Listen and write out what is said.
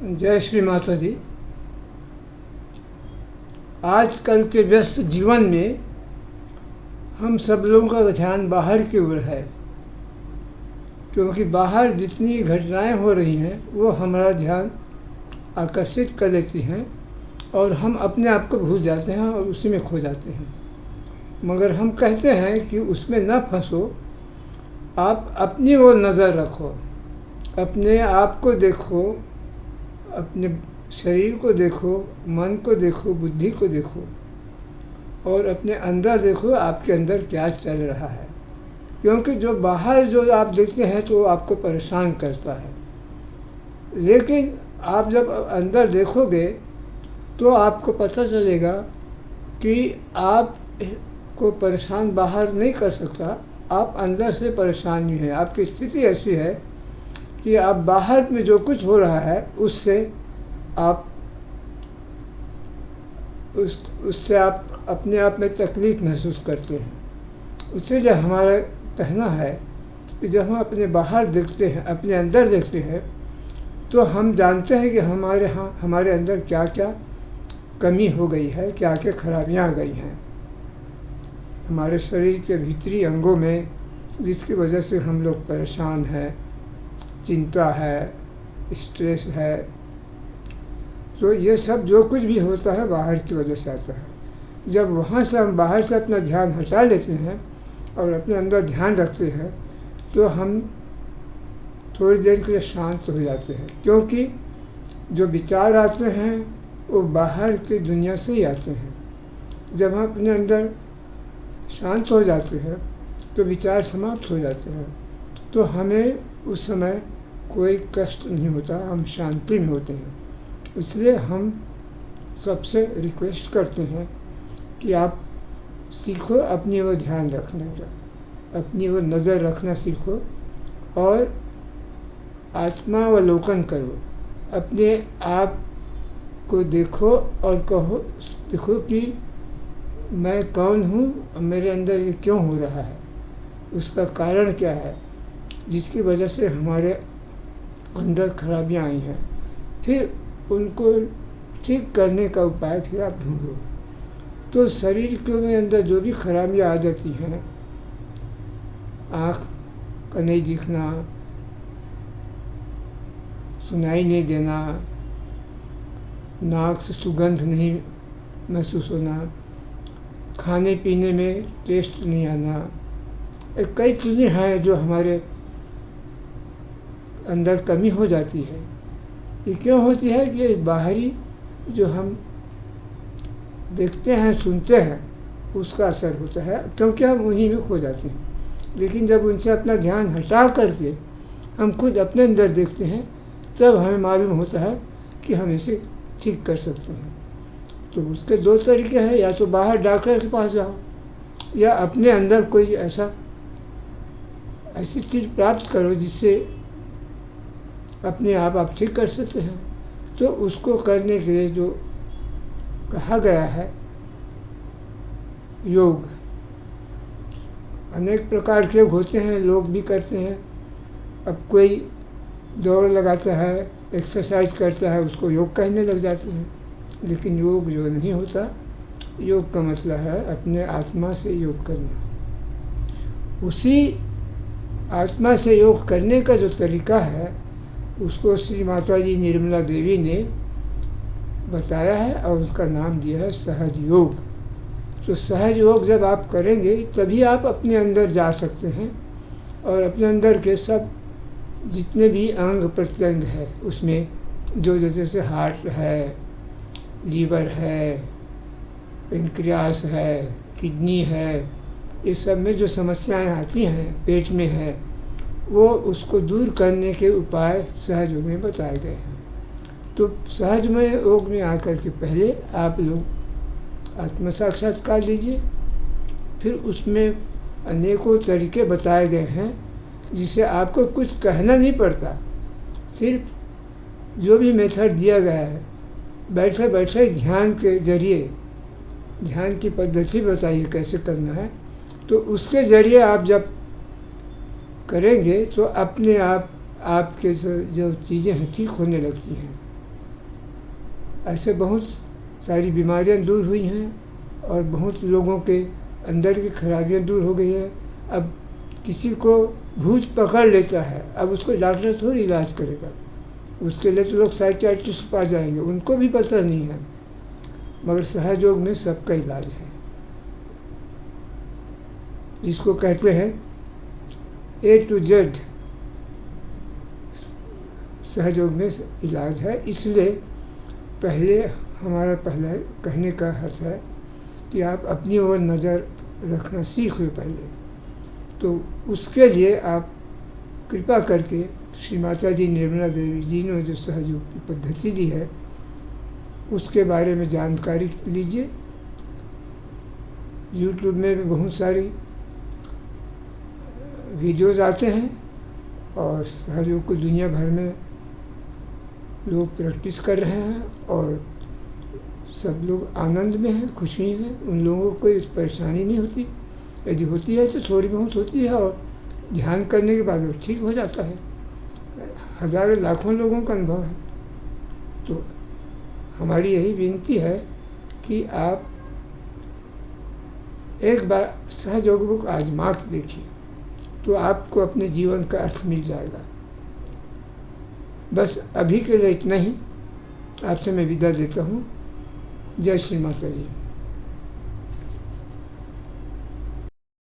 जय श्री माता जी। आजकल के व्यस्त जीवन में हम सब लोगों का ध्यान बाहर की ओर है, क्योंकि बाहर जितनी घटनाएं हो रही हैं वो हमारा ध्यान आकर्षित कर लेती हैं और हम अपने आप को भूल जाते हैं और उसी में खो जाते हैं। मगर हम कहते हैं कि उसमें न फंसो, आप अपनी ओर नज़र रखो, अपने आप को देखो, अपने शरीर को देखो, मन को देखो, बुद्धि को देखो और अपने अंदर देखो आपके अंदर क्या चल रहा है। क्योंकि जो बाहर जो आप देखते हैं तो आपको परेशान करता है, लेकिन आप जब अंदर देखोगे तो आपको पता चलेगा कि आप को परेशान बाहर नहीं कर सकता, आप अंदर से परेशान ही हैं। आपकी स्थिति ऐसी है कि आप बाहर में जो कुछ हो रहा है उससे आप उससे आप अपने आप में तकलीफ़ महसूस करते हैं। इसीलिए हमारा कहना है कि जब हम अपने बाहर देखते हैं, अपने अंदर देखते हैं, तो हम जानते हैं कि हमारे अंदर क्या क्या कमी हो गई है, क्या क्या खराबियाँ आ गई हैं हमारे शरीर के भीतरी अंगों में, जिसकी वजह से हम लोग परेशान हैं, चिंता है, स्ट्रेस है। तो ये सब जो कुछ भी होता है बाहर की वजह से आता है। जब वहाँ से हम बाहर से अपना ध्यान हटा लेते हैं और अपने अंदर ध्यान रखते हैं तो हम थोड़ी देर के लिए शांत हो जाते हैं, क्योंकि जो विचार आते हैं वो बाहर की दुनिया से ही आते हैं। जब हम अपने अंदर शांत हो जाते हैं तो विचार समाप्त हो जाते हैं, तो हमें उस समय कोई कष्ट नहीं होता, हम शांति में होते हैं। इसलिए हम सबसे रिक्वेस्ट करते हैं कि आप सीखो अपनी ओर ध्यान रखने का, अपनी ओर नज़र रखना सीखो और आत्मावलोकन करो। अपने आप को देखो और देखो कि मैं कौन हूँ और मेरे अंदर ये क्यों हो रहा है, उसका कारण क्या है जिसकी वजह से हमारे अंदर खराबियाँ आई हैं। फिर उनको ठीक करने का उपाय फिर आप ढूंढो। तो शरीर के अंदर जो भी खराबियाँ आ जाती हैं, आँख का नहीं दिखना, सुनाई नहीं देना, नाक से सुगंध नहीं महसूस होना, खाने पीने में टेस्ट नहीं आना, कई चीज़ें हैं जो हमारे अंदर कमी हो जाती है। ये क्यों होती है कि बाहरी जो हम देखते हैं, सुनते हैं, उसका असर होता है, क्योंकि हम उन्हीं में खो जाते हैं। लेकिन जब उनसे अपना ध्यान हटा करके हम खुद अपने अंदर देखते हैं तब हमें मालूम होता है कि हम इसे ठीक कर सकते हैं। तो उसके दो तरीके हैं, या तो बाहर डॉक्टर के पास जाओ या अपने अंदर कोई ऐसी चीज़ प्राप्त करो जिससे अपने आप ठीक कर सकते हैं। तो उसको करने के लिए जो कहा गया है योग, अनेक प्रकार के योग होते हैं, लोग भी करते हैं। अब कोई दौड़ लगाता है, एक्सरसाइज करता है, उसको योग कहने लग जाते हैं। लेकिन योग जो नहीं होता, योग का मतलब है अपने आत्मा से योग करना। उसी आत्मा से योग करने का जो तरीका है उसको श्री माता जी निर्मला देवी ने बताया है और उसका नाम दिया है सहज योग। तो सहज योग जब आप करेंगे तभी आप अपने अंदर जा सकते हैं और अपने अंदर के सब जितने भी अंग प्रत्यंग है उसमें जो जैसे हार्ट है, लीवर है, पेंक्रियास है, किडनी है, ये सब में जो समस्याएं आती हैं, पेट में है, वो उसको दूर करने के उपाय सहज योग में बताए गए हैं। तो सहज में योग में आकर के पहले आप लोग आत्म साक्षात्कार लीजिए, फिर उसमें अनेकों तरीके बताए गए हैं जिसे आपको कुछ कहना नहीं पड़ता। सिर्फ जो भी मेथड दिया गया है, बैठे बैठे ध्यान के जरिए ध्यान की पद्धति बताइए कैसे करना है, तो उसके ज़रिए आप जब करेंगे तो अपने आप आपके जो चीज़ें हैं ठीक होने लगती हैं। ऐसे बहुत सारी बीमारियां दूर हुई हैं और बहुत लोगों के अंदर की खराबियां दूर हो गई है। अब किसी को भूत पकड़ लेता है, अब उसको डॉक्टर थोड़ी इलाज करेगा, उसके लिए तो लोग साइकियाट्रिस्ट के पास जाएंगे, उनको भी पता नहीं है। मगर सहयोग में सबका इलाज है, जिसको कहते हैं A to Z सहयोग में इलाज है। इसलिए पहले हमारा पहला कहने का अर्थ है कि आप अपनी ओर नज़र रखना सीख लो पहले। तो उसके लिए आप कृपा करके श्री माता जी निर्मला देवी जी ने जो सहयोग की पद्धति दी है उसके बारे में जानकारी लीजिए। यूट्यूब में भी बहुत सारी वीडियोज़ आते हैं और सहयोग को दुनिया भर में लोग प्रैक्टिस कर रहे हैं और सब लोग आनंद में हैं, खुशी हैं। उन लोगों को कोई परेशानी नहीं होती, यदि होती है तो थोड़ी बहुत होती है और ध्यान करने के बाद वो ठीक हो जाता है। हज़ारों लाखों लोगों का अनुभव है। तो हमारी यही विनती है कि आप एक बार सहयोग को आजमा के देखिए, तो आपको अपने जीवन का अर्थ मिल जाएगा। बस अभी के लिए इतना ही, आपसे मैं विदा देता हूँ। जय श्री माता जी।